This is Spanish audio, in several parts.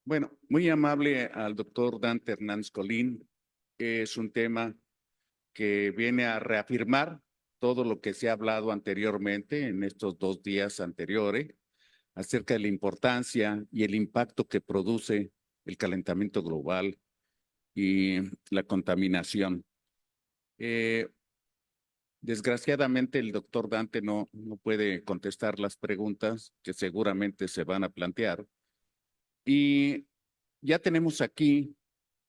Bueno, muy amable al doctor Dante Hernández Colín. Es un tema que viene a reafirmar todo lo que se ha hablado anteriormente en estos 2 días anteriores acerca de la importancia y el impacto que produce el calentamiento global y la contaminación. Eh, Desgraciadamente, el doctor Dante no puede contestar las preguntas que seguramente se van a plantear. Y ya tenemos aquí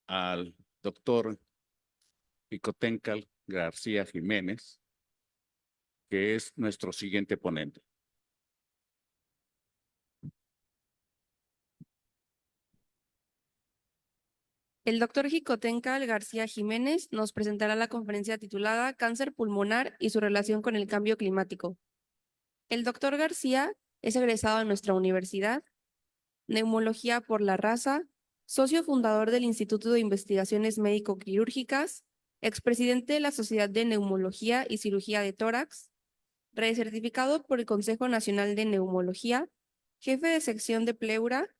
al doctor Picotencal García Jiménez, que es nuestro siguiente ponente. El doctor Jicotencal García Jiménez nos presentará la conferencia titulada Cáncer pulmonar y su relación con el cambio climático. El doctor García es egresado de nuestra universidad, Neumología por la Raza, socio fundador del Instituto de Investigaciones Médico-Quirúrgicas, expresidente de la Sociedad de Neumología y Cirugía de Tórax, recertificado por el Consejo Nacional de Neumología, jefe de sección de pleura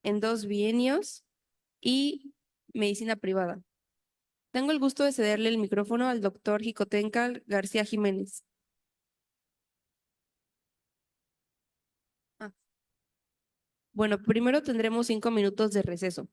en 2 bienios y medicina privada. Tengo el gusto de cederle el micrófono al doctor Jicotencal García Jiménez. Ah, Bueno, primero tendremos 5 minutos de receso.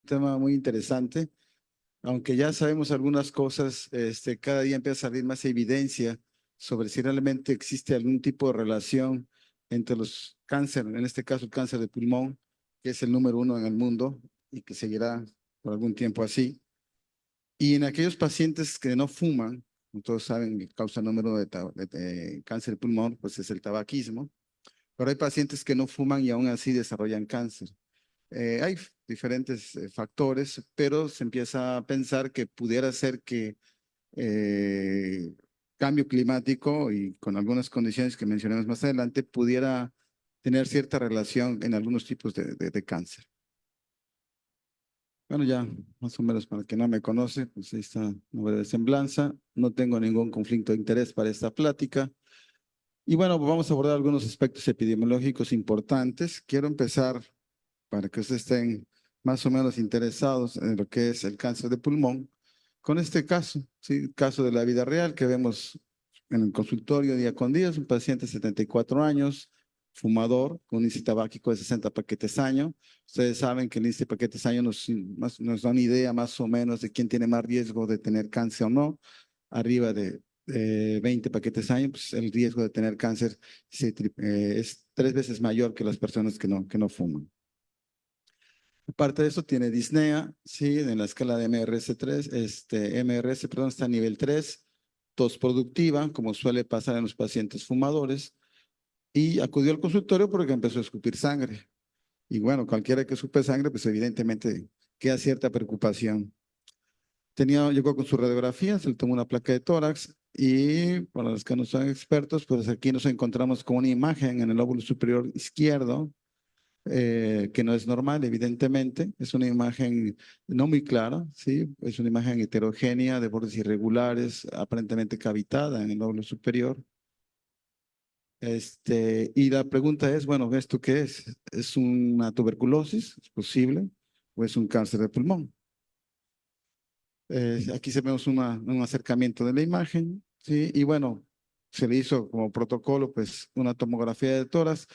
tema muy interesante. Aunque ya sabemos algunas cosas, cada día empieza a salir más evidencia sobre si realmente existe algún tipo de relación entre los cánceres, en este caso el cáncer de pulmón, que es el número 1 en el mundo y que seguirá por algún tiempo así. Y en aquellos pacientes que no fuman, como todos saben, la causa número de cáncer de pulmón, pues es el tabaquismo. Pero hay pacientes que no fuman y aún así desarrollan cáncer. Hay diferentes factores, pero se empieza a pensar que pudiera ser que eh, cambio climático y con algunas condiciones que mencionemos más adelante pudiera tener cierta relación en algunos tipos de cáncer. Bueno, ya más o menos para el que no me conoce, pues ahí está una breve semblanza. No tengo ningún conflicto de interés para esta plática. Y bueno, pues vamos a abordar algunos aspectos epidemiológicos importantes. Quiero empezar para que ustedes estén más o menos interesados en lo que es el cáncer de pulmón, con este caso, ¿sí? Caso de la vida real que vemos en el consultorio día con día, es un paciente de 74 años, fumador, con un índice tabáquico de 60 paquetes año. Ustedes saben que el índice de paquetes año nos da una idea más o menos de quién tiene más riesgo de tener cáncer o no. Arriba de 20 paquetes año, pues el riesgo de tener cáncer es 3 veces mayor que las personas que no fuman. Aparte de eso, tiene disnea, sí, en la escala de MRS3, MRS, perdón, está a nivel 3, tos productiva, como suele pasar en los pacientes fumadores, y acudió al consultorio porque empezó a escupir sangre. Y bueno, cualquiera que escupe sangre, pues evidentemente queda cierta preocupación. Llegó con su radiografía, se le tomó una placa de tórax y para los que no son expertos, pues aquí nos encontramos con una imagen en el lóbulo superior izquierdo, que no es normal, evidentemente. Es una imagen no muy clara, ¿sí? Es una imagen heterogénea de bordes irregulares, aparentemente cavitada en el lóbulo superior. Y la pregunta es, bueno, ¿esto qué es? ¿Es una tuberculosis? ¿Es posible? ¿O es un cáncer de pulmón? Aquí se vemos un acercamiento de la imagen, ¿sí? Y bueno, se le hizo como protocolo, pues, una tomografía de tórax.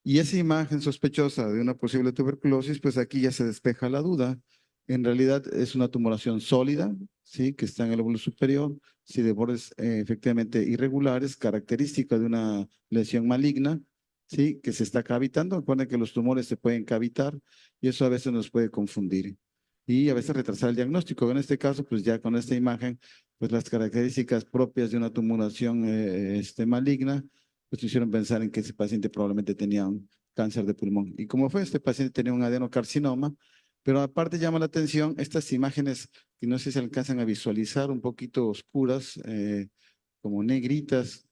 Y esa imagen sospechosa de una posible tuberculosis, pues aquí ya se despeja la duda. En realidad es una tumoración sólida, ¿sí? Que está en el lóbulo superior, sí, de bordes efectivamente irregulares, característica de una lesión maligna, ¿sí? Que se está cavitando. Recuerden que los tumores se pueden cavitar y eso a veces nos puede confundir. Y a veces retrasar el diagnóstico. En este caso, pues ya con esta imagen, pues las características propias de una tumoración maligna, pues hicieron pensar en que ese paciente probablemente tenía un cáncer de pulmón. Y como fue, este paciente tenía un adenocarcinoma, pero aparte llama la atención estas imágenes que no sé si se alcanzan a visualizar, un poquito oscuras, como negritas,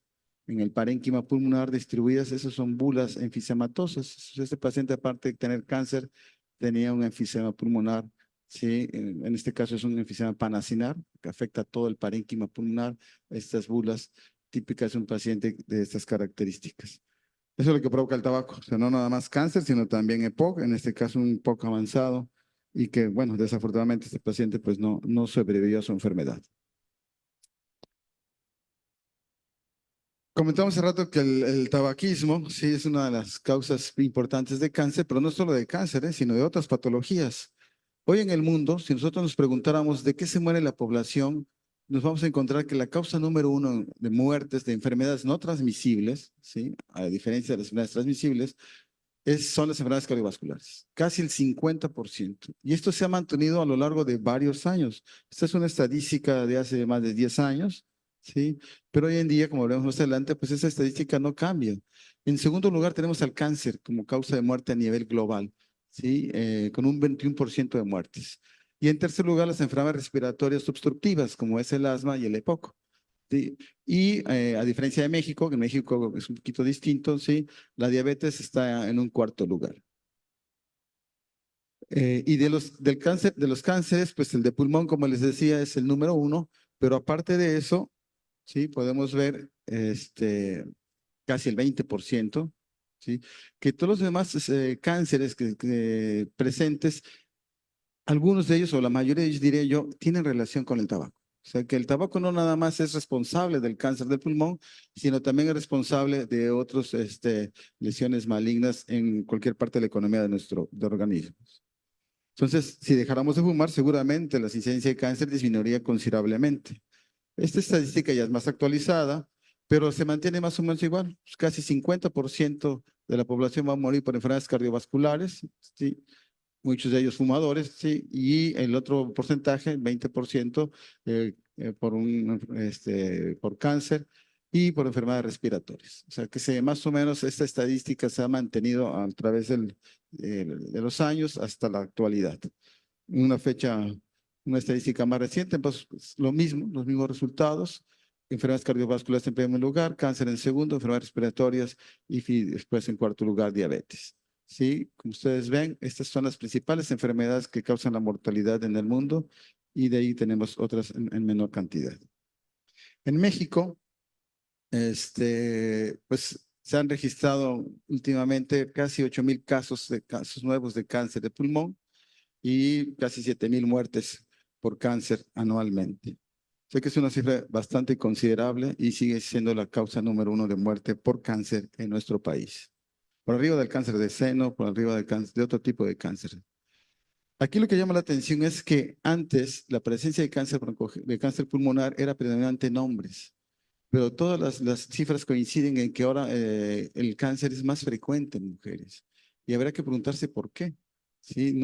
en el parénquima pulmonar distribuidas, esas son bulas enfisematosas. Este paciente, aparte de tener cáncer, tenía un enfisema pulmonar, ¿sí? En este caso es un enfisema panacinar, que afecta a todo el parénquima pulmonar, estas bulas típicas de un paciente de estas características. Eso es lo que provoca el tabaco, o sea, no nada más cáncer, sino también EPOC, en este caso un poco avanzado, y que, bueno, desafortunadamente este paciente pues no sobrevivió a su enfermedad. Comentamos hace rato que el tabaquismo sí es una de las causas importantes de cáncer, pero no solo de cáncer, sino de otras patologías. Hoy en el mundo, si nosotros nos preguntáramos de qué se muere la población, nos vamos a encontrar que la causa número 1 de muertes de enfermedades no transmisibles, ¿sí? A diferencia de las enfermedades transmisibles, son las enfermedades cardiovasculares, casi el 50%. Y esto se ha mantenido a lo largo de varios años. Esta es una estadística de hace más de 10 años, ¿sí? Pero hoy en día, como veremos más adelante, pues esa estadística no cambia. En segundo lugar, tenemos al cáncer como causa de muerte a nivel global, ¿sí? Con un 21% de muertes. Y en tercer lugar, las enfermedades respiratorias obstructivas, como es el asma y el EPOC. ¿Sí? Y a diferencia de México, que en México es un poquito distinto, ¿sí? La diabetes está en un cuarto lugar. Y de los cánceres, pues el de pulmón, como les decía, es el número 1, pero aparte de eso, ¿sí? Podemos ver casi el 20%, ¿sí? Que todos los demás cánceres que presentes, algunos de ellos o la mayoría de ellos, diría yo, tienen relación con el tabaco. O sea, que el tabaco no nada más es responsable del cáncer del pulmón, sino también es responsable de otras lesiones malignas en cualquier parte de la economía de nuestro organismo. Entonces, si dejáramos de fumar, seguramente la incidencia de cáncer disminuiría considerablemente. Esta estadística ya es más actualizada, pero se mantiene más o menos igual. Pues casi 50% de la población va a morir por enfermedades cardiovasculares, ¿sí? Muchos de ellos fumadores, ¿sí? Y el otro porcentaje, 20%, por cáncer y por enfermedades respiratorias. O sea que más o menos esta estadística se ha mantenido a través de los años hasta la actualidad. Una estadística más reciente, pues lo mismo, los mismos resultados. Enfermedades cardiovasculares en primer lugar, cáncer en segundo, enfermedades respiratorias y después en cuarto lugar diabetes. Sí, como ustedes ven, estas son las principales enfermedades que causan la mortalidad en el mundo y de ahí tenemos otras en menor cantidad. En México, pues se han registrado últimamente casi 8,000 casos nuevos de cáncer de pulmón y casi 7,000 muertes por cáncer anualmente. Sé que es una cifra bastante considerable y sigue siendo la causa número 1 de muerte por cáncer en nuestro país. Por arriba del cáncer de seno, por arriba del cáncer, de otro tipo de cáncer. Aquí lo que llama la atención es que antes la presencia de cáncer pulmonar era predominante en hombres, pero todas las cifras coinciden en que ahora el cáncer es más frecuente en mujeres. Y habrá que preguntarse por qué. Sí,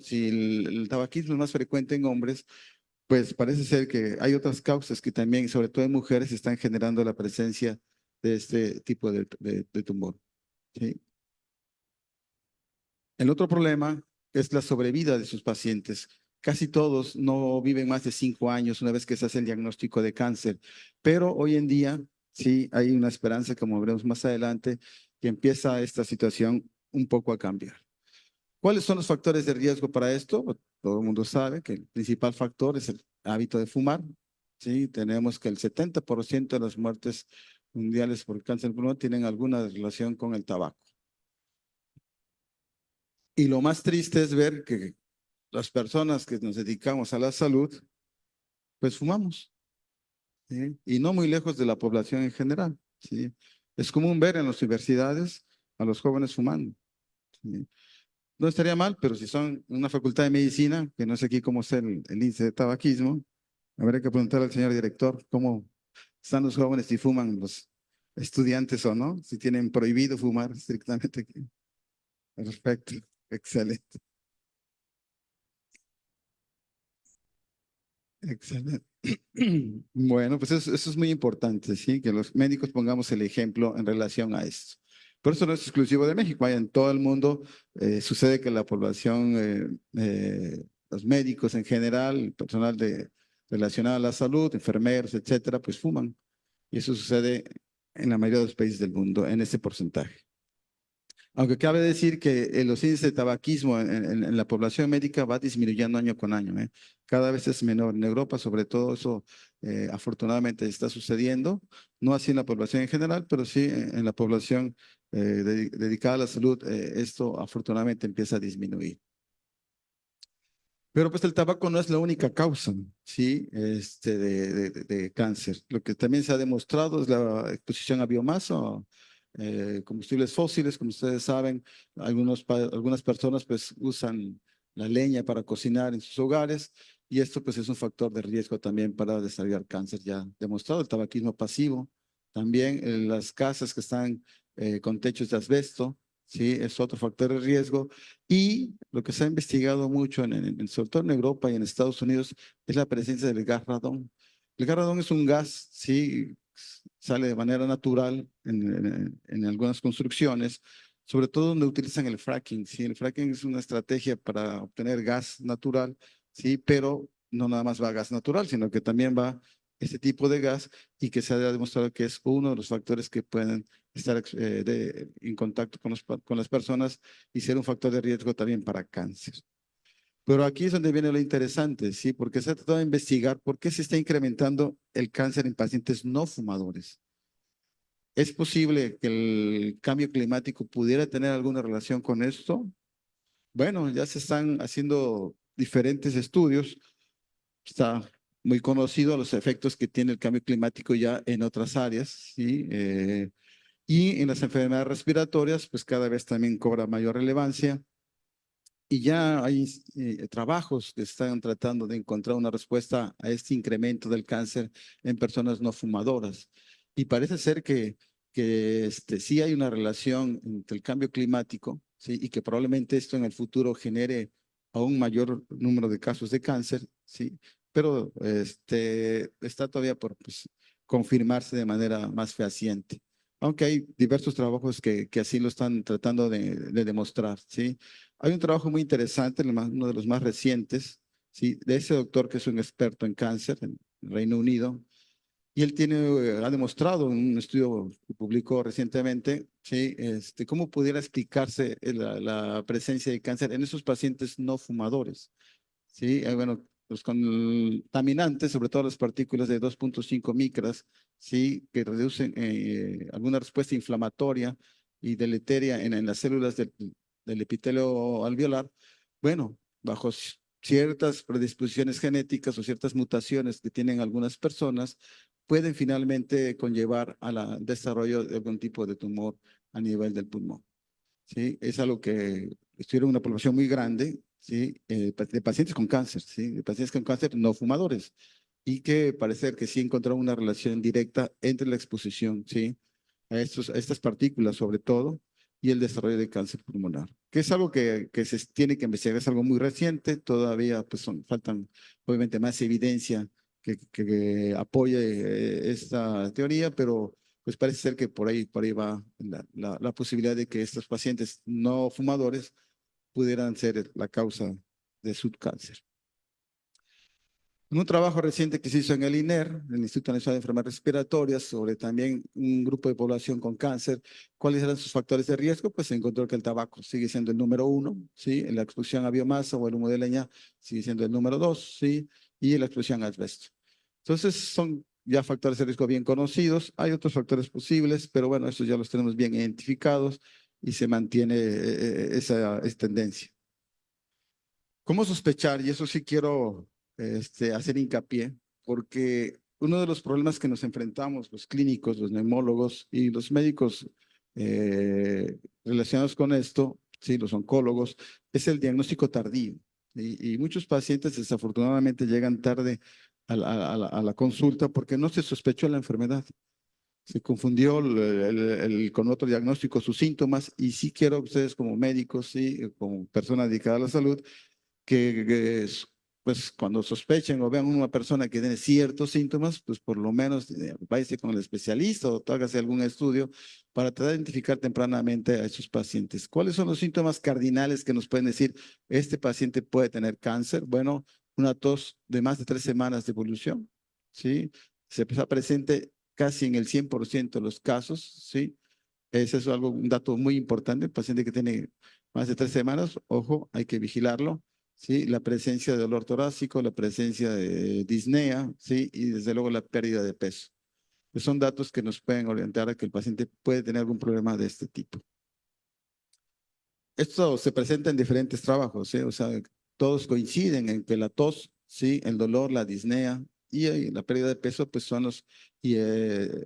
si el tabaquismo es más frecuente en hombres, pues parece ser que hay otras causas que también, sobre todo en mujeres, están generando la presencia de este tipo de tumor. ¿Sí? El otro problema es la sobrevida de sus pacientes. Casi todos no viven más de 5 años una vez que se hace el diagnóstico de cáncer, pero hoy en día sí hay una esperanza, como veremos más adelante, que empieza esta situación un poco a cambiar. ¿Cuáles son los factores de riesgo para esto? Pues, todo el mundo sabe que el principal factor es el hábito de fumar. Sí, tenemos que el 70% de las muertes mundiales por cáncer de pulmón tienen alguna relación con el tabaco. Y lo más triste es ver que las personas que nos dedicamos a la salud, pues fumamos, ¿sí? Y no muy lejos de la población en general, ¿sí? Es común ver en las universidades a los jóvenes fumando, ¿sí? No estaría mal, pero si son una facultad de medicina, que no sé aquí cómo está el índice de tabaquismo, habría que preguntar al señor director cómo están los jóvenes, si fuman los estudiantes o no, si tienen prohibido fumar estrictamente aquí. Perfecto, excelente. Excelente. Bueno, pues eso es muy importante, ¿sí? Que los médicos pongamos el ejemplo en relación a esto. Pero eso no es exclusivo de México, en todo el mundo sucede que la población, los médicos en general, el personal relacionado a la salud, enfermeros, etcétera, pues fuman. Y eso sucede en la mayoría de los países del mundo, en ese porcentaje. Aunque cabe decir que los índices de tabaquismo en la población médica va disminuyendo año con año. Cada vez es menor. En Europa, sobre todo, eso afortunadamente está sucediendo. No así en la población en general, pero sí en la población dedicada a la salud, esto afortunadamente empieza a disminuir. Pero pues el tabaco no es la única causa, ¿sí? De cáncer. Lo que también se ha demostrado es la exposición a biomasa, combustibles fósiles, como ustedes saben, algunas personas pues usan la leña para cocinar en sus hogares y esto pues es un factor de riesgo también para desarrollar cáncer ya demostrado. El tabaquismo pasivo, también las casas que están con techos de asbesto, sí, es otro factor de riesgo. Y lo que se ha investigado mucho, sobre todo en Europa y en Estados Unidos, es la presencia del gas radón. El gas radón es un gas, sí, sale de manera natural en algunas construcciones, sobre todo donde utilizan el fracking. Sí, el fracking es una estrategia para obtener gas natural, sí, pero no nada más va gas natural, sino que también va este tipo de gas y que se ha demostrado que es uno de los factores que pueden estar en contacto con las personas y ser un factor de riesgo también para cáncer. Pero aquí es donde viene lo interesante, ¿sí? Porque se ha tratado de investigar por qué se está incrementando el cáncer en pacientes no fumadores. ¿Es posible que el cambio climático pudiera tener alguna relación con esto? Bueno, ya se están haciendo diferentes estudios. Está muy conocido los efectos que tiene el cambio climático ya en otras áreas, ¿sí? Y en las enfermedades respiratorias, pues cada vez también cobra mayor relevancia. Y ya hay trabajos que están tratando de encontrar una respuesta a este incremento del cáncer en personas no fumadoras. Y parece ser que sí hay una relación entre el cambio climático, ¿sí? Y que probablemente esto en el futuro genere aún mayor número de casos de cáncer, ¿sí? Pero está todavía por pues, confirmarse de manera más fehaciente. Aunque hay diversos trabajos que así lo están tratando de demostrar, ¿sí? Hay un trabajo muy interesante, uno de los más recientes, ¿sí? De ese doctor que es un experto en cáncer en el Reino Unido, y él ha demostrado en un estudio que publicó recientemente, ¿sí? Cómo pudiera explicarse la presencia de cáncer en esos pacientes no fumadores, ¿sí? Bueno, los contaminantes, sobre todo las partículas de 2.5 micras, ¿sí? Que reducen alguna respuesta inflamatoria y deleteria en las células del epitelio alveolar. Bueno, bajo ciertas predisposiciones genéticas o ciertas mutaciones que tienen algunas personas, pueden finalmente conllevar al desarrollo de algún tipo de tumor a nivel del pulmón. ¿Sí? Es algo que estudiaron una población muy grande, ¿sí? De pacientes con cáncer, ¿sí? De pacientes con cáncer no fumadores, y que parece que sí encontraron una relación directa entre la exposición, ¿sí? A estas partículas sobre todo, y el desarrollo de cáncer pulmonar, que es algo que se tiene que investigar, es algo muy reciente, todavía pues faltan obviamente más evidencia que apoye esta teoría, pero pues parece ser que por ahí va la posibilidad de que estos pacientes no fumadores pudieran ser la causa de su cáncer. En un trabajo reciente que se hizo en el INER, el Instituto Nacional de Enfermedades Respiratorias, sobre también un grupo de población con cáncer, ¿cuáles eran sus factores de riesgo? Pues se encontró que el tabaco sigue siendo el número 1, ¿sí? La exposición a biomasa o el humo de leña sigue siendo el número 2, ¿sí? Y la exposición a asbesto. Entonces son ya factores de riesgo bien conocidos. Hay otros factores posibles, pero bueno, estos ya los tenemos bien identificados y se mantiene esa tendencia. ¿Cómo sospechar? Y eso sí quiero hacer hincapié, porque uno de los problemas que nos enfrentamos los clínicos, los neumólogos y los médicos relacionados con esto, sí, los oncólogos, es el diagnóstico tardío. Y muchos pacientes desafortunadamente llegan tarde a la consulta porque no se sospechó la enfermedad. Se confundió con otro diagnóstico sus síntomas, y sí quiero que ustedes como médicos, sí, como personas dedicadas a la salud, pues cuando sospechen o vean una persona que tiene ciertos síntomas, pues por lo menos váyase con el especialista o hágase algún estudio para tratar de identificar tempranamente a esos pacientes. ¿Cuáles son los síntomas cardinales que nos pueden decir este paciente puede tener cáncer? Bueno, una tos de más de 3 semanas de evolución, ¿sí? Se está presente casi en el 100% de los casos, ¿sí? Ese es un dato muy importante. El paciente que tiene más de 3 semanas, ojo, hay que vigilarlo. ¿Sí? La presencia de dolor torácico, la presencia de disnea, ¿sí? Y desde luego la pérdida de peso. Pues son datos que nos pueden orientar a que el paciente puede tener algún problema de este tipo. Esto se presenta en diferentes trabajos, ¿sí? O sea, todos coinciden en que la tos, ¿sí? El dolor, la disnea y la pérdida de peso, pues son los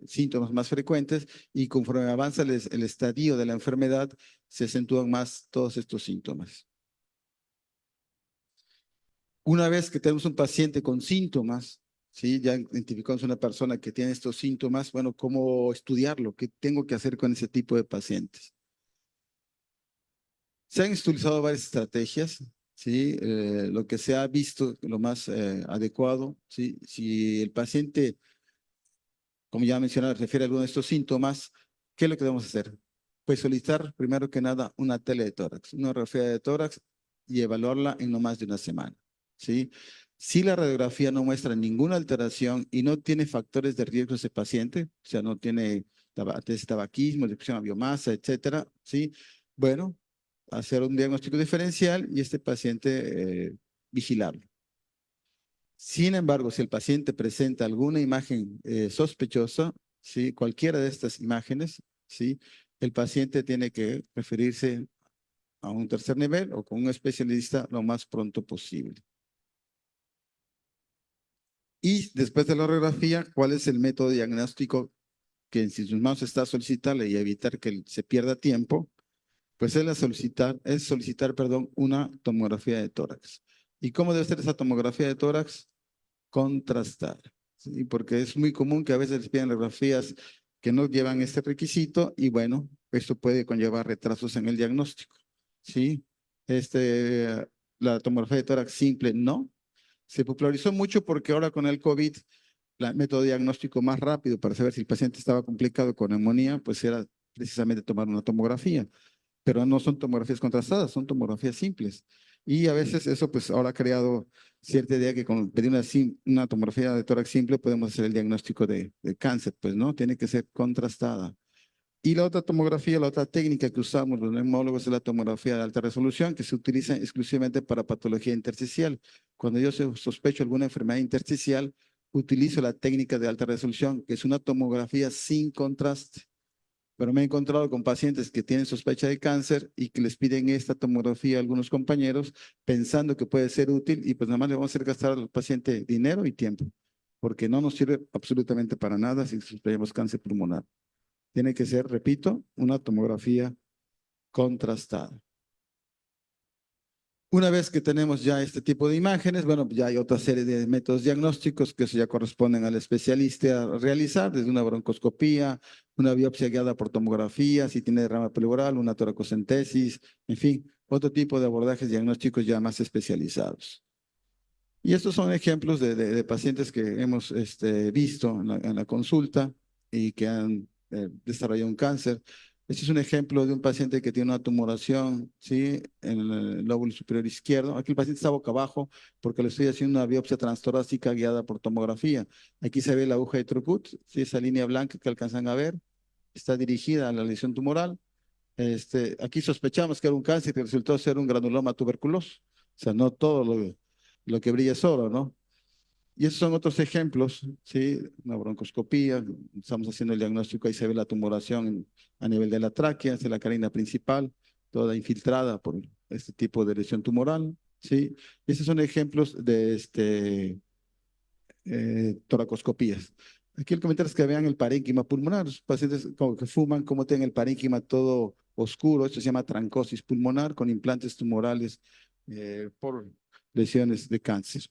síntomas más frecuentes, y conforme avanza el estadio de la enfermedad, se acentúan más todos estos síntomas. Una vez que tenemos un paciente con síntomas, ¿sí? Ya identificamos una persona que tiene estos síntomas, bueno, ¿cómo estudiarlo? ¿Qué tengo que hacer con ese tipo de pacientes? Se han utilizado varias estrategias, ¿sí? Lo que se ha visto, lo más adecuado, ¿sí? Si el paciente, como ya mencioné, refiere a alguno de estos síntomas, ¿qué es lo que debemos hacer? Pues solicitar, primero que nada, una tele de tórax, una radiografía de tórax, y evaluarla en no más de una semana, ¿sí? Si la radiografía no muestra ninguna alteración y no tiene factores de riesgo ese paciente, o sea, no tiene tabaquismo, exposición a biomasa, etcétera, ¿sí? Bueno, hacer un diagnóstico diferencial y este paciente vigilarlo. Sin embargo, si el paciente presenta alguna imagen sospechosa, ¿sí? Cualquiera de estas imágenes, ¿sí? El paciente tiene que referirse a un tercer nivel o con un especialista lo más pronto posible. Y después de la radiografía, ¿cuál es el método diagnóstico que en sus manos está solicitarle y evitar que se pierda tiempo? pues es solicitar, perdón, una tomografía de tórax. ¿Y cómo debe ser esa tomografía de tórax? Contrastada, ¿sí? Porque es muy común que a veces les piden radiografías que no llevan este requisito y bueno, esto puede conllevar retrasos en el diagnóstico, ¿sí? La tomografía de tórax simple no. Se popularizó mucho porque ahora con el COVID, el método diagnóstico más rápido para saber si el paciente estaba complicado con neumonía, pues era precisamente tomar una tomografía, pero no son tomografías contrastadas, son tomografías simples. Y a veces eso pues ahora ha creado cierta idea que con pedir una tomografía de tórax simple podemos hacer el diagnóstico de cáncer, pues no, tiene que ser contrastada. Y la otra tomografía, la otra técnica que usamos los neumólogos es la tomografía de alta resolución, que se utiliza exclusivamente para patología intersticial. Cuando yo sospecho alguna enfermedad intersticial, utilizo la técnica de alta resolución, que es una tomografía sin contraste. Pero me he encontrado con pacientes que tienen sospecha de cáncer y que les piden esta tomografía a algunos compañeros pensando que puede ser útil y pues nada más le vamos a hacer gastar al paciente dinero y tiempo, porque no nos sirve absolutamente para nada si sospechamos cáncer pulmonar. Tiene que ser, repito, una tomografía contrastada. Una vez que tenemos ya este tipo de imágenes, bueno, ya hay otra serie de métodos diagnósticos que eso ya corresponden al especialista a realizar, desde una broncoscopía, una biopsia guiada por tomografía, si tiene derrame pleural, una toracocentesis, en fin, otro tipo de abordajes diagnósticos ya más especializados. Y estos son ejemplos de pacientes que hemos visto en la consulta y que han desarrollado un cáncer. Este es un ejemplo de un paciente que tiene una tumoración, ¿sí? En el lóbulo superior izquierdo. Aquí el paciente está boca abajo porque le estoy haciendo una biopsia transtorácica guiada por tomografía. Aquí se ve la aguja de Truput, ¿sí? Esa línea blanca que alcanzan a ver. Está dirigida a la lesión tumoral. Aquí sospechamos que era un cáncer que resultó ser un granuloma tuberculoso. O sea, no todo lo que brilla es oro, ¿no? Y esos son otros ejemplos, ¿sí? Una broncoscopía, estamos haciendo el diagnóstico, ahí se ve la tumoración a nivel de la tráquea, es la carina principal, toda infiltrada por este tipo de lesión tumoral, ¿sí? Esos son ejemplos de toracoscopías. Aquí el comentario es que vean el parénquima pulmonar, los pacientes como que fuman, como tienen el parénquima todo oscuro, esto se llama trancosis pulmonar con implantes tumorales por lesiones de cáncer.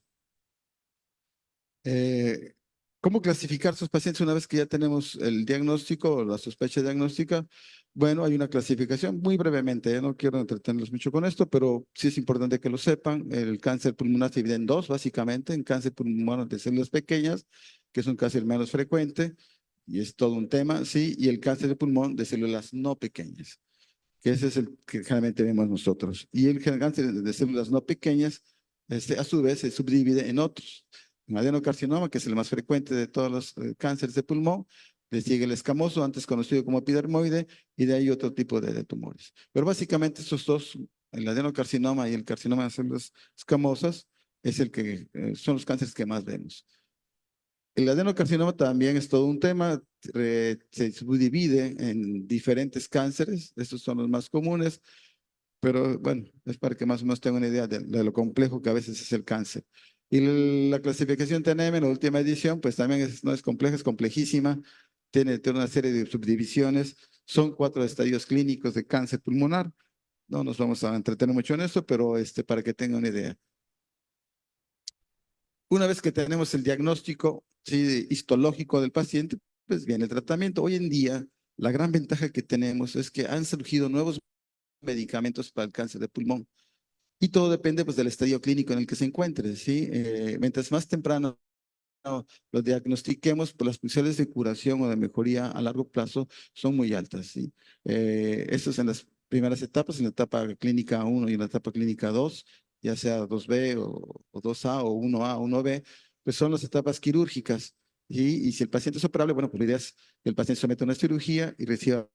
Eh, ¿Cómo clasificar sus pacientes una vez que ya tenemos el diagnóstico o la sospecha diagnóstica? Bueno, hay una clasificación muy brevemente, no quiero entretenerlos mucho con esto, pero sí es importante que lo sepan. El cáncer pulmonar se divide en dos, básicamente, en cáncer pulmonar de células pequeñas, que es un cáncer menos frecuente, y es todo un tema, sí, y el cáncer de pulmón de células no pequeñas, que ese es el que generalmente vemos nosotros. Y el cáncer de células no pequeñas, a su vez, se subdivide en otros. Un adenocarcinoma, que es el más frecuente de todos los cánceres de pulmón, le sigue el escamoso, antes conocido como epidermoide, y de ahí otro tipo de tumores. Pero básicamente estos dos, el adenocarcinoma y el carcinoma de células escamosas, es el que son los cánceres que más vemos. El adenocarcinoma también es todo un tema, se subdivide en diferentes cánceres, estos son los más comunes, pero bueno, es para que más o menos tengan una idea de lo complejo que a veces es el cáncer. Y la clasificación TNM en la última edición, pues también no es compleja, es complejísima, tiene una serie de subdivisiones, son 4 estadios clínicos de cáncer pulmonar, no nos vamos a entretener mucho en esto, pero para que tengan una idea. Una vez que tenemos el diagnóstico, sí, histológico del paciente, pues viene el tratamiento. Hoy en día, la gran ventaja que tenemos es que han surgido nuevos medicamentos para el cáncer de pulmón. Y todo depende pues, del estadio clínico en el que se encuentre, ¿sí? Mientras más temprano lo diagnostiquemos, pues las posibilidades de curación o de mejoría a largo plazo son muy altas, ¿sí? Esto es en las primeras etapas, en la etapa clínica 1 y en la etapa clínica 2, ya sea 2B o 2A o 1A o 1B, pues son las etapas quirúrgicas, ¿sí? Y si el paciente es operable, bueno, pues la idea es que el paciente someta a una cirugía y reciba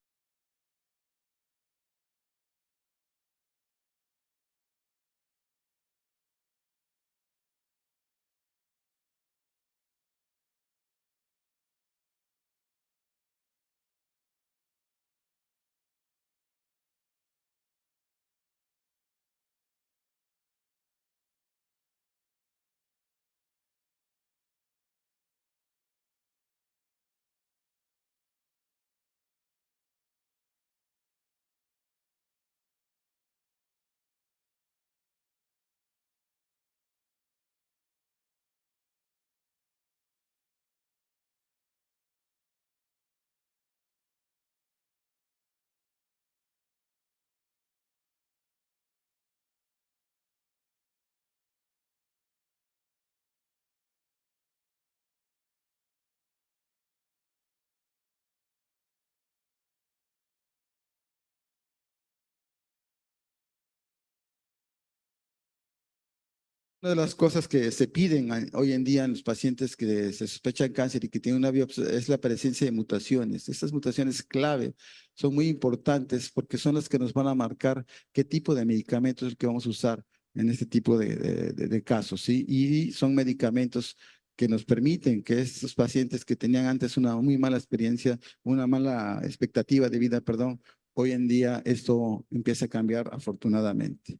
Una de las cosas que se piden hoy en día en los pacientes que se sospechan cáncer y que tienen una biopsia es la presencia de mutaciones. Estas mutaciones clave son muy importantes porque son las que nos van a marcar qué tipo de medicamentos es el que vamos a usar en este tipo de casos, ¿sí? Y son medicamentos que nos permiten que estos pacientes que tenían antes una muy mala experiencia, una mala expectativa de vida, perdón, hoy en día esto empieza a cambiar afortunadamente.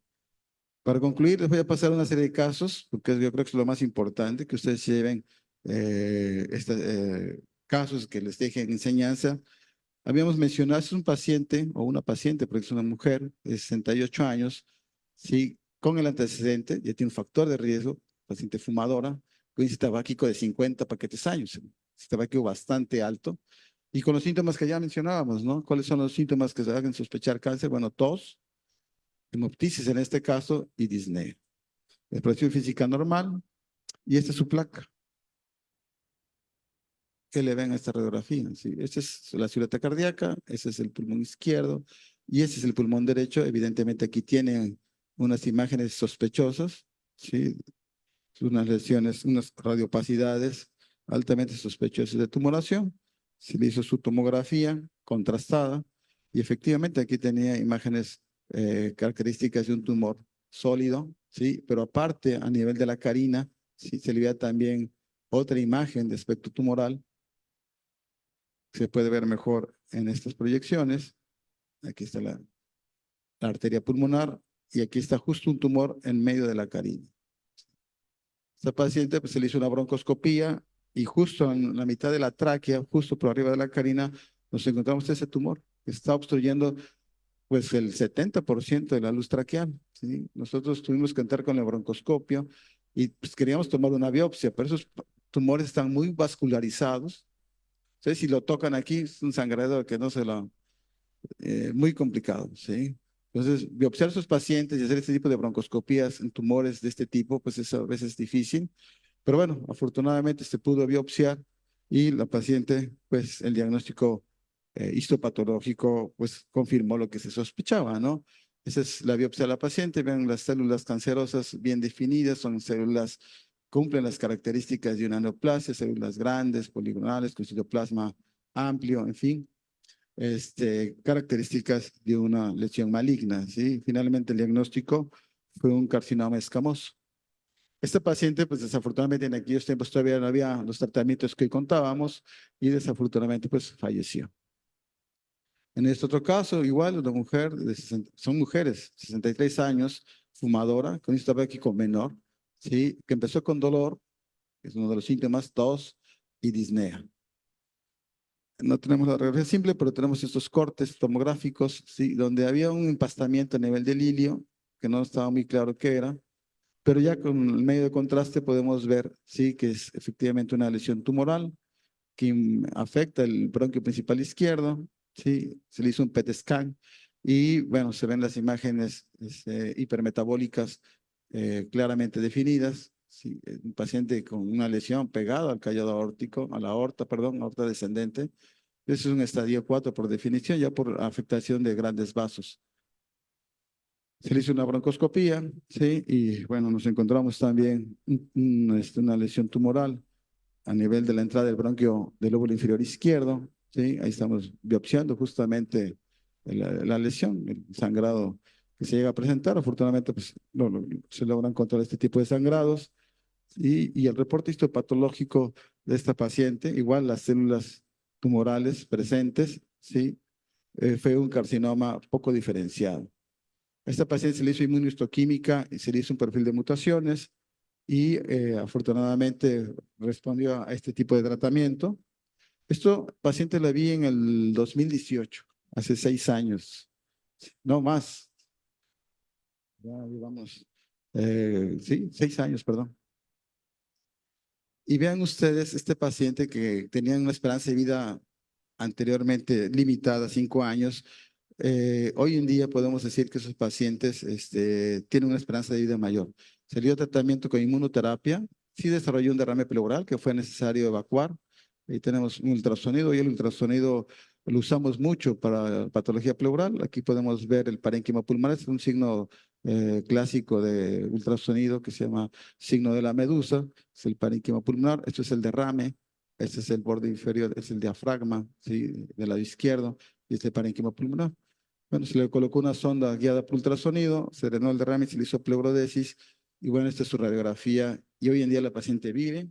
Para concluir, les voy a pasar una serie de casos, porque yo creo que es lo más importante, que ustedes lleven casos que les dejen enseñanza. Habíamos mencionado, es un paciente o una paciente, porque es una mujer de 68 años, sí, con el antecedente, ya tiene un factor de riesgo, paciente fumadora, con índice tabáquico de 50 paquetes años, índice tabáquico bastante alto, y con los síntomas que ya mencionábamos, ¿no? ¿Cuáles son los síntomas que se hagan sospechar cáncer? Bueno, tos, hemoptisis en este caso y disnea. Exploración física normal y esta es su placa. ¿Qué le ven a esta radiografía? ¿Sí? Esta es la silueta cardíaca, ese es el pulmón izquierdo y este es el pulmón derecho. Evidentemente aquí tienen unas imágenes sospechosas, ¿sí? Unas lesiones, unas radiopacidades altamente sospechosas de tumoración. Se le hizo su tomografía contrastada y efectivamente aquí tenía imágenes características de un tumor sólido, ¿sí? Pero aparte, a nivel de la carina, ¿sí? Se le veía también otra imagen de aspecto tumoral. Se puede ver mejor en estas proyecciones. Aquí está la arteria pulmonar y aquí está justo un tumor en medio de la carina. Esta paciente pues, se le hizo una broncoscopía y justo en la mitad de la tráquea, justo por arriba de la carina, nos encontramos ese tumor que está obstruyendo pues el 70% de la luz traqueal, ¿sí? Nosotros tuvimos que entrar con el broncoscopio y pues queríamos tomar una biopsia, pero esos tumores están muy vascularizados. Entonces, si lo tocan aquí, es un sangrado que no se lo... muy complicado, ¿sí? Entonces, biopsiar a sus pacientes y hacer este tipo de broncoscopías en tumores de este tipo, pues es a veces difícil. Pero bueno, afortunadamente se pudo biopsiar y la paciente, pues el diagnóstico histopatológico, pues confirmó lo que se sospechaba, ¿no? Esa es la biopsia de la paciente, ven las células cancerosas bien definidas, son células, cumplen las características de una neoplasia, células grandes, poligonales, con citoplasma amplio, en fin, características de una lesión maligna, ¿sí? Finalmente el diagnóstico fue un carcinoma escamoso. Este paciente, pues desafortunadamente en aquellos tiempos todavía no había los tratamientos que contábamos y desafortunadamente pues falleció. En este otro caso, igual una mujer, son mujeres, 63 años, fumadora, con índice tabáquico menor, ¿sí? Que empezó con dolor, que es uno de los síntomas, tos y disnea. No tenemos la radiografía simple, pero tenemos estos cortes tomográficos, ¿sí? Donde había un empastamiento a nivel del ilio, que no estaba muy claro qué era, pero ya con el medio de contraste podemos ver, sí, que es efectivamente una lesión tumoral que afecta el bronquio principal izquierdo, sí, se le hizo un PET scan y bueno, se ven las imágenes hipermetabólicas claramente definidas, sí, un paciente con una lesión pegada al callado aórtico, a la aorta, perdón, aorta descendente. Eso es un estadio 4 por definición, ya por afectación de grandes vasos. Se le hizo una broncoscopía, ¿sí? Y bueno, nos encontramos también una lesión tumoral a nivel de la entrada del bronquio del lóbulo inferior izquierdo, ¿sí? Ahí estamos biopsiando justamente la lesión, el sangrado que se llega a presentar. Afortunadamente, pues, se logran controlar este tipo de sangrados. Y el reporte histopatológico de esta paciente, igual las células tumorales presentes, ¿sí? Fue un carcinoma poco diferenciado. A esta paciente se le hizo inmunohistoquímica y se le hizo un perfil de mutaciones y afortunadamente respondió a este tipo de tratamiento. Esto paciente la vi en el 2018, hace 6 años, no más. Ya digamos, sí, 6 años, perdón. Y vean ustedes este paciente que tenía una esperanza de vida anteriormente limitada, 5 años. Hoy en día podemos decir que esos pacientes tienen una esperanza de vida mayor. Se dio tratamiento con inmunoterapia, sí desarrolló un derrame pleural que fue necesario evacuar. Ahí tenemos un ultrasonido y el ultrasonido lo usamos mucho para patología pleural. Aquí podemos ver el parénquima pulmonar, es un signo clásico de ultrasonido que se llama signo de la medusa, es el parénquima pulmonar, esto es el derrame, este es el borde inferior, es el diafragma, ¿sí? Del lado izquierdo, y este parénquima pulmonar. Bueno, se le colocó una sonda guiada por ultrasonido, se drenó el derrame, se le hizo pleurodesis, y bueno, esta es su radiografía, y hoy en día la paciente vive,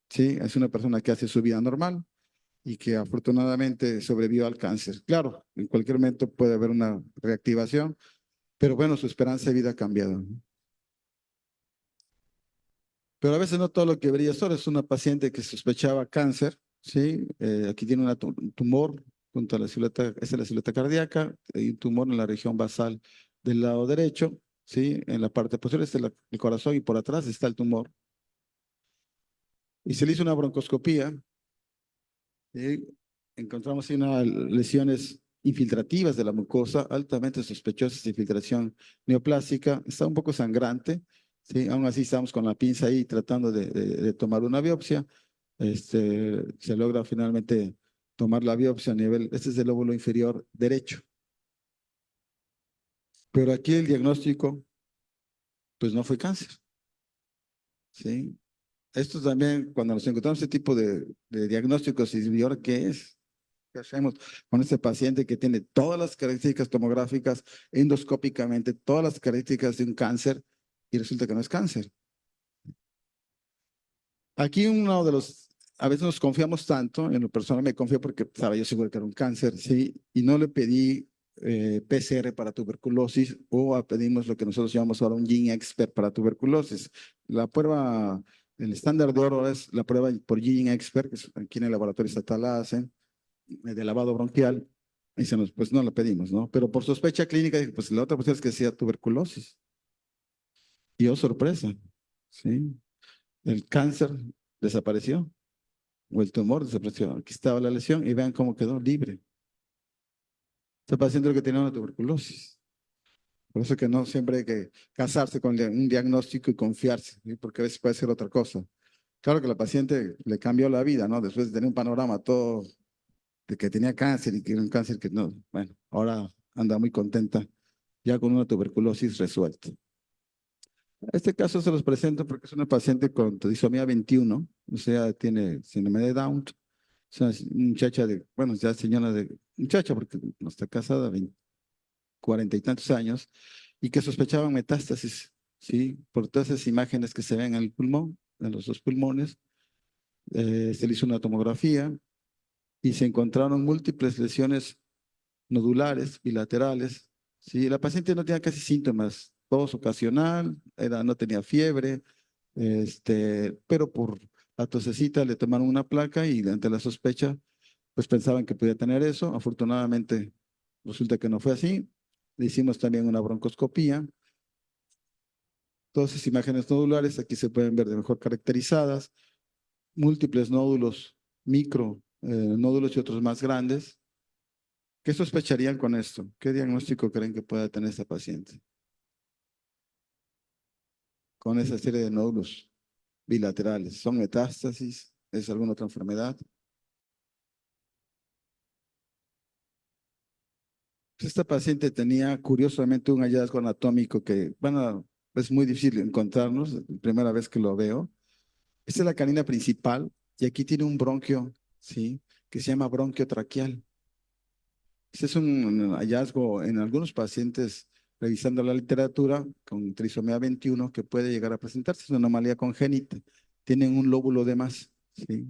¿sí? Es una persona que hace su vida normal y que afortunadamente sobrevivió al cáncer. Claro, en cualquier momento puede haber una reactivación, pero bueno, su esperanza de vida ha cambiado, ¿no? Pero a veces no todo lo que brilla es oro. Es una paciente que sospechaba cáncer, ¿sí? Aquí tiene un tumor junto a la silueta, esa es la silueta cardíaca, hay un tumor en la región basal del lado derecho, ¿sí? En la parte posterior está el corazón y por atrás está el tumor. Y se le hizo una broncoscopía, ¿sí? Encontramos unas lesiones infiltrativas de la mucosa, altamente sospechosas de infiltración neoplástica. Está un poco sangrante, ¿sí? Aún así estamos con la pinza ahí tratando de tomar una biopsia. Se logra finalmente tomar la biopsia a nivel, este es el lóbulo inferior derecho. Pero aquí el diagnóstico, pues no fue cáncer, ¿sí? Esto también, cuando nos encontramos este tipo de diagnósticos, ¿y ahora qué es? ¿Qué hacemos con este paciente que tiene todas las características tomográficas, endoscópicamente, todas las características de un cáncer y resulta que no es cáncer? Aquí uno de los, a veces nos confiamos tanto, en lo personal me confío porque estaba yo seguro que era un cáncer, ¿sí? Y no le pedí PCR para tuberculosis o pedimos lo que nosotros llamamos ahora un Gene Expert para tuberculosis. La prueba, el estándar de oro es la prueba por Gene Expert, que aquí en el laboratorio estatal la hacen, de lavado bronquial, y pues no la pedimos, ¿no? Pero por sospecha clínica, dije, pues la otra posibilidad es que sea tuberculosis. Y oh, sorpresa, ¿sí? El cáncer desapareció, o el tumor desapareció. Aquí estaba la lesión y vean cómo quedó libre. Este paciente lo que tenía una tuberculosis. Por eso que no siempre hay que casarse con un diagnóstico y confiarse, ¿sí? Porque a veces puede ser otra cosa. Claro que la paciente le cambió la vida, ¿no? Después de tener un panorama todo de que tenía cáncer y que era un cáncer que no, bueno, ahora anda muy contenta ya con una tuberculosis resuelta. Este caso se los presento porque es una paciente con trisomía 21, o sea, tiene síndrome de Down. Es una muchacha de, bueno, ya señora de, muchacha porque no está casada, 40 y tantos años, y que sospechaban metástasis, ¿sí? Por todas esas imágenes que se ven en el pulmón, en los dos pulmones. Se le hizo una tomografía y se encontraron múltiples lesiones nodulares, bilaterales, ¿sí? La paciente no tenía casi síntomas, tos ocasional, no tenía fiebre, pero por la tosecita le tomaron una placa y ante la sospecha, pues pensaban que podía tener eso. Afortunadamente, resulta que no fue así. Le hicimos también una broncoscopía. Todas esas imágenes nodulares aquí se pueden ver de mejor caracterizadas, múltiples nódulos, micro nódulos y otros más grandes. ¿Qué sospecharían con esto? ¿Qué diagnóstico creen que pueda tener esta paciente con esa serie de nódulos bilaterales? ¿Son metástasis? ¿Es alguna otra enfermedad? Pues esta paciente tenía curiosamente un hallazgo anatómico que, bueno, es muy difícil encontrarnos, la primera vez que lo veo. Esta es la canina principal y aquí tiene un bronquio, ¿sí? Que se llama bronquio traqueal. Este es un hallazgo en algunos pacientes, revisando la literatura, con trisomía 21, que puede llegar a presentarse. Es una anomalía congénita. Tienen un lóbulo de más, ¿sí?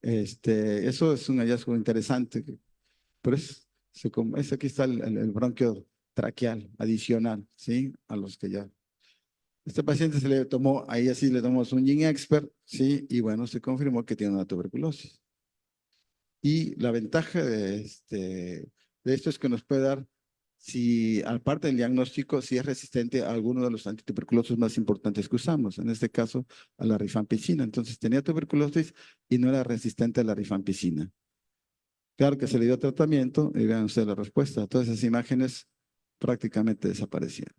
Eso es un hallazgo interesante, pero aquí está el bronquio traqueal adicional, ¿sí? A los que ya. Este paciente se le tomó, ahí así le tomamos un Gene Expert, ¿sí? Y bueno, se confirmó que tiene una tuberculosis. Y la ventaja de esto es que nos puede dar, si aparte del diagnóstico, si es resistente a alguno de los antituberculosos más importantes que usamos, en este caso a la rifampicina. Entonces tenía tuberculosis y no era resistente a la rifampicina. Claro que se le dio tratamiento y vean ustedes la respuesta. Todas esas imágenes prácticamente desaparecieron.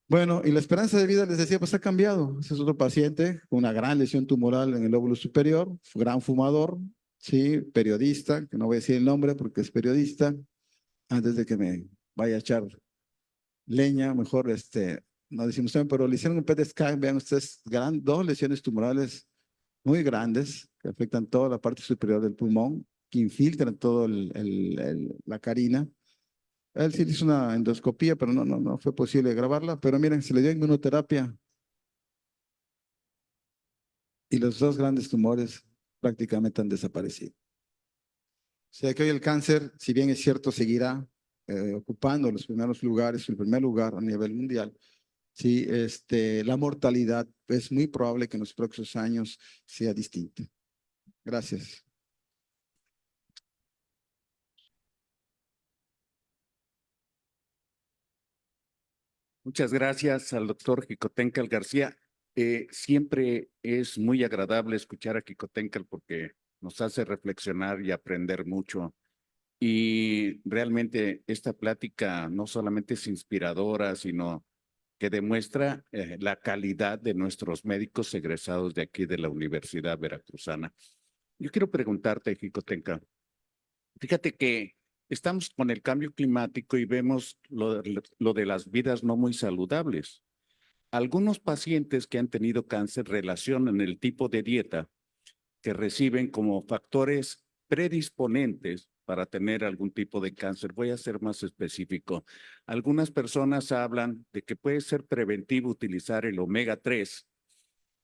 Bueno, y la esperanza de vida, les decía, pues ha cambiado. Ese es otro paciente con una gran lesión tumoral en el lóbulo superior, gran fumador, sí, periodista, que no voy a decir el nombre porque es periodista, antes de que me vaya a echar leña, mejor no decimos también, pero le hicieron un PET scan, vean ustedes, dos lesiones tumorales muy grandes que afectan toda la parte superior del pulmón, que infiltran todo la carina. Él sí hizo una endoscopía, pero no fue posible grabarla. Pero miren, se le dio inmunoterapia y los dos grandes tumores prácticamente han desaparecido. O sea que hoy el cáncer, si bien es cierto, seguirá ocupando los primeros lugares, el primer lugar a nivel mundial. Sí, la mortalidad es muy probable que en los próximos años sea distinta. Gracias. Muchas gracias al doctor Xicoténcatl García. Siempre es muy agradable escuchar a Xicoténcatl porque nos hace reflexionar y aprender mucho. Y realmente esta plática no solamente es inspiradora, sino que demuestra la calidad de nuestros médicos egresados de aquí de la Universidad Veracruzana. Yo quiero preguntarte, Xicoténcatl, fíjate que estamos con el cambio climático y vemos lo de las vidas no muy saludables. Algunos pacientes que han tenido cáncer relacionan el tipo de dieta que reciben como factores predisponentes para tener algún tipo de cáncer. Voy a ser más específico. Algunas personas hablan de que puede ser preventivo utilizar el omega 3.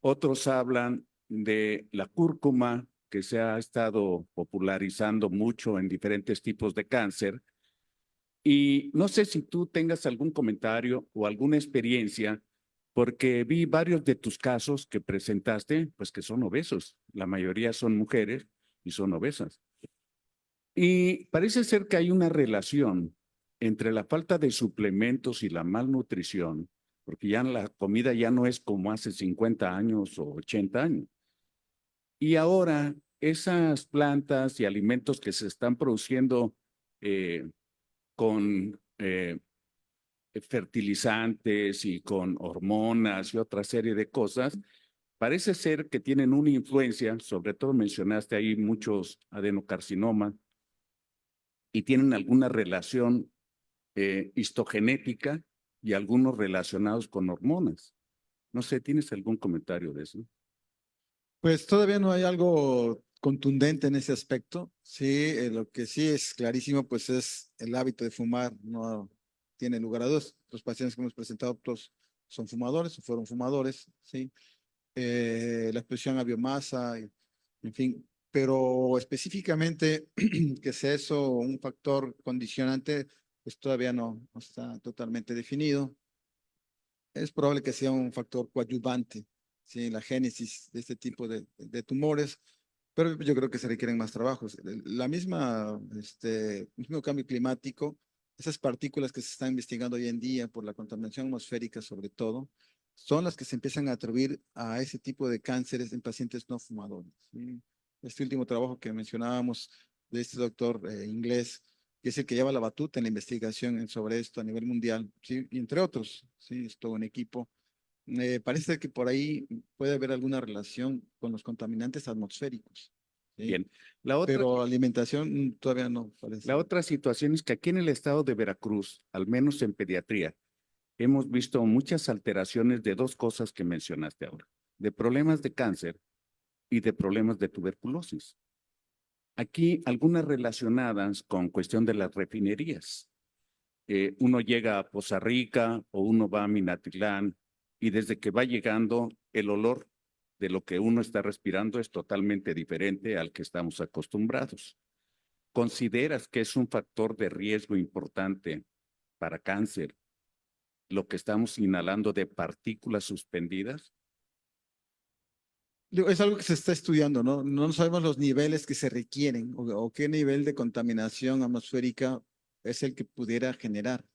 Otros hablan de la cúrcuma, que se ha estado popularizando mucho en diferentes tipos de cáncer. Y no sé si tú tengas algún comentario o alguna experiencia, porque vi varios de tus casos que presentaste, pues que son obesos. La mayoría son mujeres y son obesas. Y parece ser que hay una relación entre la falta de suplementos y la malnutrición, porque ya la comida ya no es como hace 50 años o 80 años. Y ahora esas plantas y alimentos que se están produciendo con fertilizantes y con hormonas y otra serie de cosas, parece ser que tienen una influencia, sobre todo mencionaste ahí muchos adenocarcinomas, y tienen alguna relación histogenética y algunos relacionados con hormonas. No sé, ¿tienes algún comentario de eso? Pues todavía no hay algo contundente en ese aspecto. Sí, lo que sí es clarísimo, pues es el hábito de fumar. No tiene lugar a dudas. Los pacientes que hemos presentado todos son fumadores o fueron fumadores, sí. La exposición a biomasa, en fin. Pero específicamente que sea eso un factor condicionante, pues todavía no está totalmente definido. Es probable que sea un factor coadyuvante, ¿sí? En la génesis de este tipo de tumores, pero yo creo que se requieren más trabajos. La misma, el mismo cambio climático, esas partículas que se están investigando hoy en día por la contaminación atmosférica sobre todo, son las que se empiezan a atribuir a ese tipo de cánceres en pacientes no fumadores, ¿sí? Este último trabajo que mencionábamos de este doctor inglés, que es el que lleva la batuta en la investigación sobre esto a nivel mundial, ¿sí? Y entre otros, ¿sí? Es todo un equipo. Parece que por ahí puede haber alguna relación con los contaminantes atmosféricos, ¿sí? Bien, Pero alimentación todavía no la parece. otra situación es que aquí en el estado de Veracruz, al menos en pediatría, hemos visto muchas alteraciones de dos cosas que mencionaste ahora, de problemas de cáncer y de problemas de tuberculosis. Aquí algunas relacionadas con cuestión de las refinerías. Uno llega a Poza Rica o uno va a Minatitlán y desde que va llegando el olor de lo que uno está respirando es totalmente diferente al que estamos acostumbrados. ¿Consideras que es un factor de riesgo importante para cáncer lo que estamos inhalando de partículas suspendidas? Digo, es algo que se está estudiando, ¿no? No sabemos los niveles que se requieren o qué nivel de contaminación atmosférica es el que pudiera generar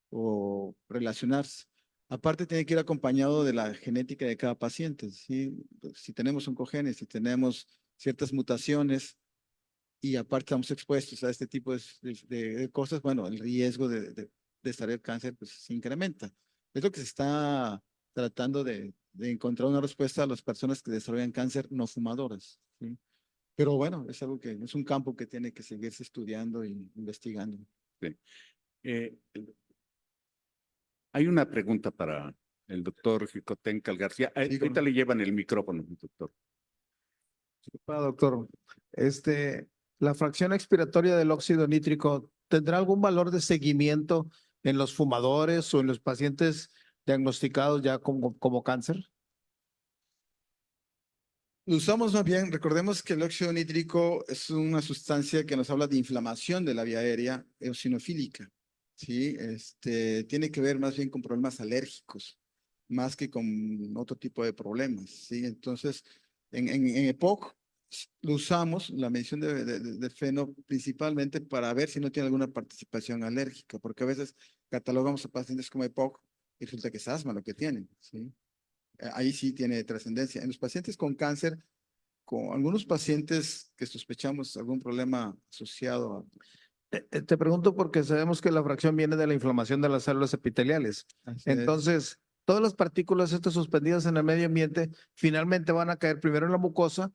o relacionarse. Aparte, tiene que ir acompañado de la genética de cada paciente, ¿sí? Si tenemos oncogenes, si tenemos ciertas mutaciones y aparte estamos expuestos a este tipo de cosas, bueno, el riesgo de desarrollar cáncer pues, se incrementa. Es lo que se está tratando de encontrar una respuesta a las personas que desarrollan cáncer no fumadoras, ¿sí? Pero bueno, es algo que es un campo que tiene que seguirse estudiando e investigando. Sí. Eh, Hay una pregunta para el doctor Jicotencal García. Sí, Ahorita le llevan el micrófono, doctor. Doctor, la fracción expiratoria del óxido nítrico, ¿tendrá algún valor de seguimiento en los fumadores o en los pacientes diagnosticados ya como cáncer? Lo usamos más bien, recordemos que el óxido nítrico es una sustancia que nos habla de inflamación de la vía aérea eosinofílica, ¿sí? Tiene que ver más bien con problemas alérgicos, más que con otro tipo de problemas, ¿sí? Entonces, en EPOC lo usamos, la medición de FeNO, principalmente para ver si no tiene alguna participación alérgica, porque a veces catalogamos a pacientes como EPOC y resulta que es asma lo que tienen, ¿sí? Ahí sí tiene trascendencia. En los pacientes con cáncer, con algunos pacientes que sospechamos algún problema asociado Te pregunto porque sabemos que la fracción viene de la inflamación de las células epiteliales. Así es. Entonces, todas las partículas estas suspendidas en el medio ambiente finalmente van a caer primero en la mucosa,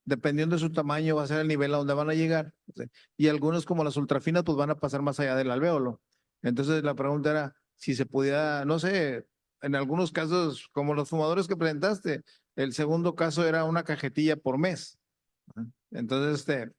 dependiendo de su tamaño va a ser el nivel a donde van a llegar. ¿Sí? Y algunos como las ultrafinas pues van a pasar más allá del alvéolo. Entonces la pregunta era si se pudiera, no sé, en algunos casos como los fumadores que presentaste, el segundo caso era una cajetilla por mes. Entonces,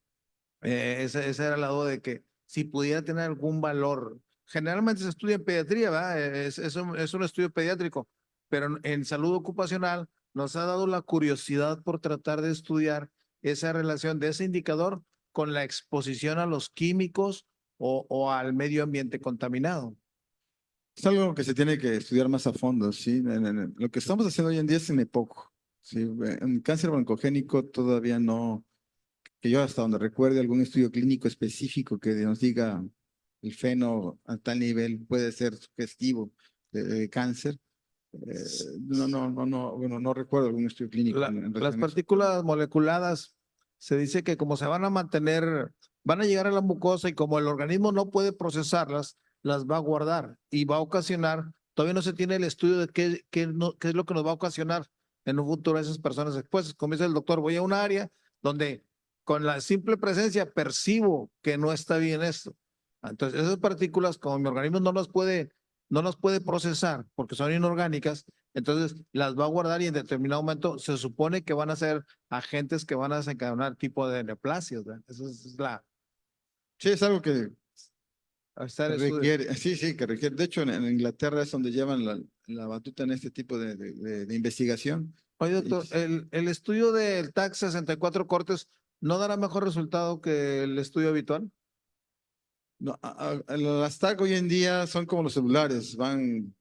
esa era la duda de que si pudiera tener algún valor. Generalmente se estudia en pediatría, ¿verdad? Es un estudio pediátrico, pero en salud ocupacional nos ha dado la curiosidad por tratar de estudiar esa relación de ese indicador con la exposición a los químicos o al medio ambiente contaminado. Es algo que se tiene que estudiar más a fondo, ¿sí? Lo que estamos haciendo hoy en día es en EPOC, ¿sí? En cáncer broncogénico todavía no, que yo hasta donde recuerde algún estudio clínico específico que nos diga el FeNO a tal nivel puede ser sugestivo de cáncer. Bueno, no recuerdo algún estudio clínico. Las relación a eso. partículas moleculadas se dice que como se van a mantener, van a llegar a la mucosa y como el organismo no puede procesarlas, las va a guardar y va a ocasionar, todavía no se tiene el estudio de qué es lo que nos va a ocasionar en un futuro a esas personas expuestas. Como dice el doctor, voy a un área donde con la simple presencia percibo que no está bien esto. Entonces, esas partículas, como mi organismo no las puede procesar porque son inorgánicas, entonces las va a guardar y en determinado momento se supone que van a ser agentes que van a desencadenar tipo de neoplasias. Esa es la... Sí, es algo que requiere. sí, que requiere. De hecho, en Inglaterra es donde llevan la batuta en este tipo de investigación. Oye, doctor, el estudio del TAC 64 cortes no dará mejor resultado que el estudio habitual. No, las TAC hoy en día son como los celulares, van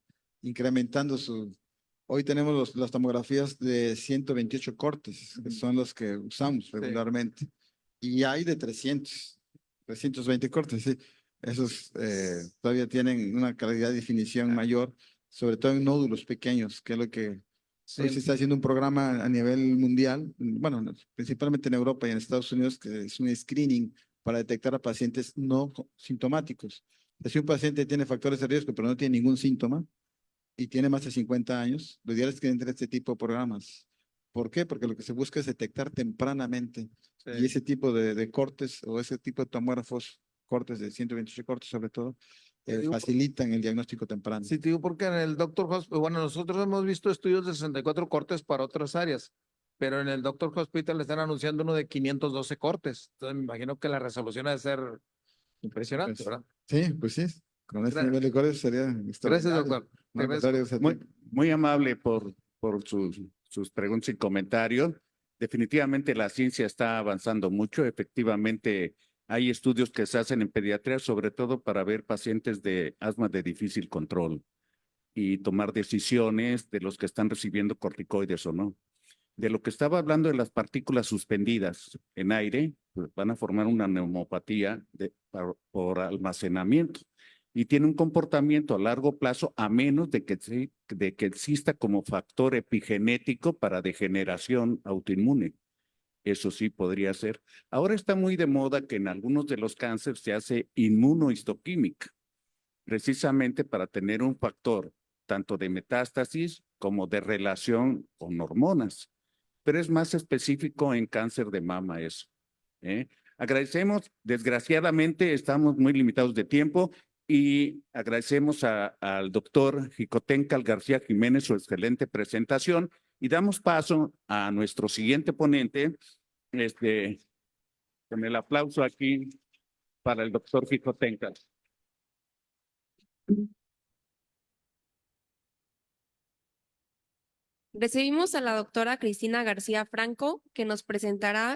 incrementando su... Hoy tenemos las tomografías de 128 cortes, que son los que usamos regularmente. Y hay de 320 cortes, sí. Esos todavía tienen una calidad de definición mayor, sobre todo en nódulos pequeños, que es lo que hoy se está haciendo un programa a nivel mundial, bueno, principalmente en Europa y en Estados Unidos, que es un screening para detectar a pacientes no sintomáticos. Si un paciente tiene factores de riesgo, pero no tiene ningún síntoma y tiene más de 50 años, lo ideal es que entre este tipo de programas. ¿Por qué? Porque lo que se busca es detectar tempranamente y ese tipo de cortes o ese tipo de tomógrafos, cortes de 128 cortes sobre todo, facilitan el diagnóstico temprano. Sí, te digo porque en el Doctor Hospital, bueno, nosotros hemos visto estudios de 64 cortes para otras áreas, pero en el Doctor Hospital le están anunciando uno de 512 cortes. Entonces me imagino que la resolución ha de ser impresionante, Pues, ¿verdad? Sí, pues sí, con este nivel de cortes sería Gracias, doctor. No, al contrario, o sea, Muy amable por sus preguntas y comentarios. Definitivamente la ciencia está avanzando mucho. Efectivamente, hay estudios que se hacen en pediatría, sobre todo para ver pacientes de asma de difícil control y tomar decisiones de los que están recibiendo corticoides o no. De lo que estaba hablando de las partículas suspendidas en aire, pues van a formar una neumopatía por almacenamiento y tiene un comportamiento a largo plazo a menos de que exista como factor epigenético para degeneración autoinmune. Eso sí podría ser. Ahora está muy de moda que en algunos de los cánceres se hace inmunohistoquímica, precisamente para tener un factor tanto de metástasis como de relación con hormonas, pero es más específico en cáncer de mama eso. Agradecemos, desgraciadamente estamos muy limitados de tiempo y agradecemos al doctor Jicotencal García Jiménez su excelente presentación y damos paso a nuestro siguiente ponente, con el aplauso aquí para el doctor Jicotencal. Recibimos a la doctora Cristina García Franco, que nos presentará